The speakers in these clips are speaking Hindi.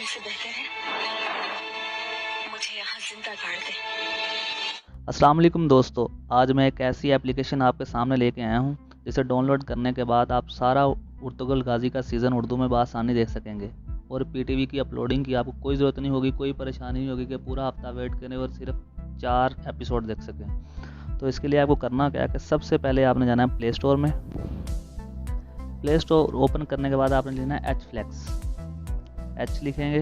जाने से बेहतर है मुझे यहाँ जिंदा गाड़ दे। अस्सलाम वालेकुम दोस्तों, आज मैं एक ऐसी एप्लीकेशन आपके सामने लेके आया हूँ जिसे डाउनलोड करने के बाद आप सारा उर्तुगल गाजी का सीज़न उर्दू में बआसानी देख सकेंगे और पीटीवी की अपलोडिंग की आपको कोई ज़रूरत नहीं होगी, कोई परेशानी नहीं होगी कि पूरा हफ्ता वेट करें और सिर्फ 4 एपिसोड देख सकें। तो इसके लिए आपको करना क्या है कि सबसे पहले आपने जाना है प्ले स्टोर में। प्ले स्टोर ओपन करने के बाद आपने लेना है एच फ्लेक्स। एच लिखेंगे,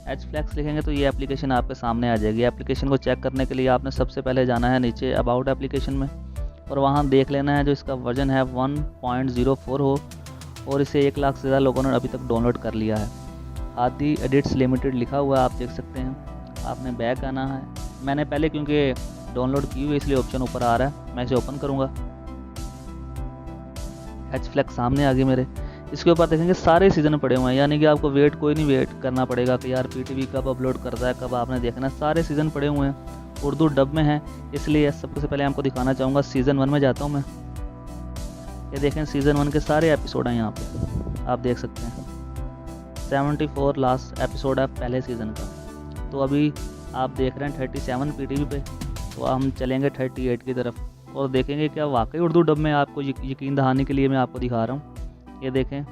एच फ्लेक्स लिखेंगे तो ये एप्लीकेशन आपके सामने आ जाएगी। एप्लीकेशन को चेक करने के लिए आपने सबसे पहले जाना है नीचे अबाउट एप्लीकेशन में और वहाँ देख लेना है जो इसका वर्जन है 1.04 हो और इसे 1 लाख से ज़्यादा लोगों ने अभी तक डाउनलोड कर लिया है। हादी एडिट्स लिमिटेड लिखा हुआ है, आप देख सकते हैं। आपने बैक आना है। मैंने पहले क्योंकि डाउनलोड की हुई इसलिए ऑप्शन ऊपर आ रहा है, मैं इसे ओपन करूँगा। एच फ्लेक्स सामने आ गई मेरे। इसके ऊपर देखेंगे सारे सीज़न पड़े हुए हैं, यानी कि आपको कोई नहीं वेट करना पड़ेगा कि यार पीटीवी कब अपलोड करता है, कब आपने देखना है। सारे सीज़न पड़े हुए हैं, उर्दू डब में है, इसलिए सबसे पहले आपको दिखाना चाहूँगा। सीज़न 1 में जाता हूँ मैं। ये देखें सीज़न 1 के सारे एपिसोड हैं यहाँ पे, आप देख सकते हैं। 74 लास्ट एपिसोड है पहले सीज़न का। तो अभी आप देख रहे हैं 37 पीटीवी पे, तो हम चलेंगे 38 की तरफ और देखेंगे क्या वाकई उर्दू डब में। आपको यकीन दहाने के लिए मैं आपको दिखा रहा हूँ। ये देखें,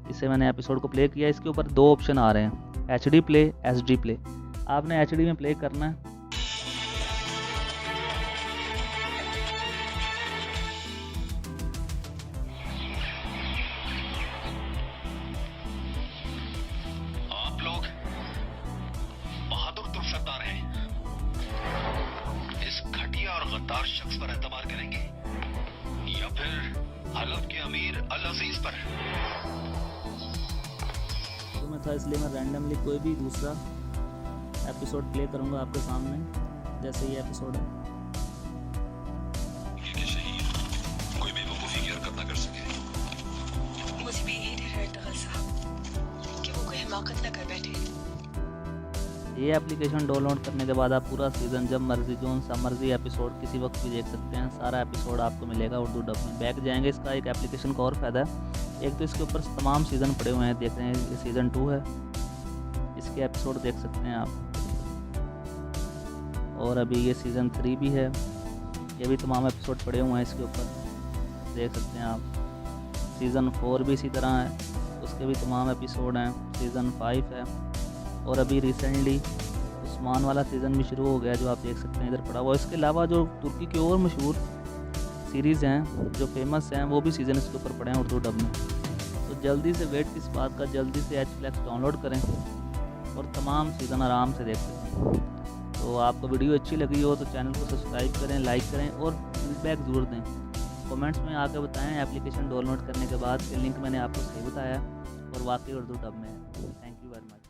इससे मैंने एपिसोड को प्ले किया। इसके ऊपर 2 ऑप्शन आ रहे हैं, HD प्ले, SD प्ले। आपने HD में प्ले करना है। आप लोग बहादुर तुर्फदार हैं। इस घटिया और गद्दार शख्स पर एतबार करेंगे या फिर हलफ के अमीर अल अजीज पर? तो मैं था इसलिए मैं रैंडमली कोई भी दूसरा एपिसोड प्ले करूंगा आपके सामने। जैसे ये एपिसोड है, ये शहीद कोई बेवकूफी की हरकत ना कर सके। मुझे भी यही डर है तगल साहब कि वो कोई हिमाकत न कर बैठे। ये एप्लीकेशन डाउनलोड करने के बाद आप पूरा सीज़न जब मर्जी जोन सा मर्जी एपिसोड किसी वक्त भी देख सकते हैं। सारा एपिसोड आपको मिलेगा उर्दू डब में। बैक जाएंगे, इसका एक एप्लीकेशन का और फ़ायदा है, एक तो इसके ऊपर तमाम सीज़न पड़े हुए हैं। देख रहे हैं ये सीज़न 2 है, इसके एपिसोड देख सकते हैं आप। और अभी ये सीज़न 3 भी है, ये भी तमाम एपिसोड पड़े हुए हैं इसके ऊपर, देख सकते हैं आप। सीज़न 4 भी इसी तरह है, उसके भी तमाम एपिसोड हैं। सीज़न 5 है और अभी रिसेंटली उस्मान वाला सीज़न भी शुरू हो गया जो आप देख सकते हैं इधर पड़ा हुआ। इसके अलावा जो तुर्की की और मशहूर सीरीज़ हैं जो फेमस हैं वो भी सीज़न इसके ऊपर पड़े हैं उर्दू डब में। तो जल्दी से वेट किस बात का, जल्दी से एच फ्लेक्स डाउनलोड करें और तमाम सीज़न आराम से देख सकें। तो आपको वीडियो अच्छी लगी हो तो चैनल को सब्सक्राइब करें, लाइक करें और फीडबैक ज़रूर दें। कमेंट्स में आकर बताएं एप्लीकेशन डाउनलोड करने के बाद कि लिंक मैंने आपको सही बताया और वाकई उर्दू डब में है। Thank you very much.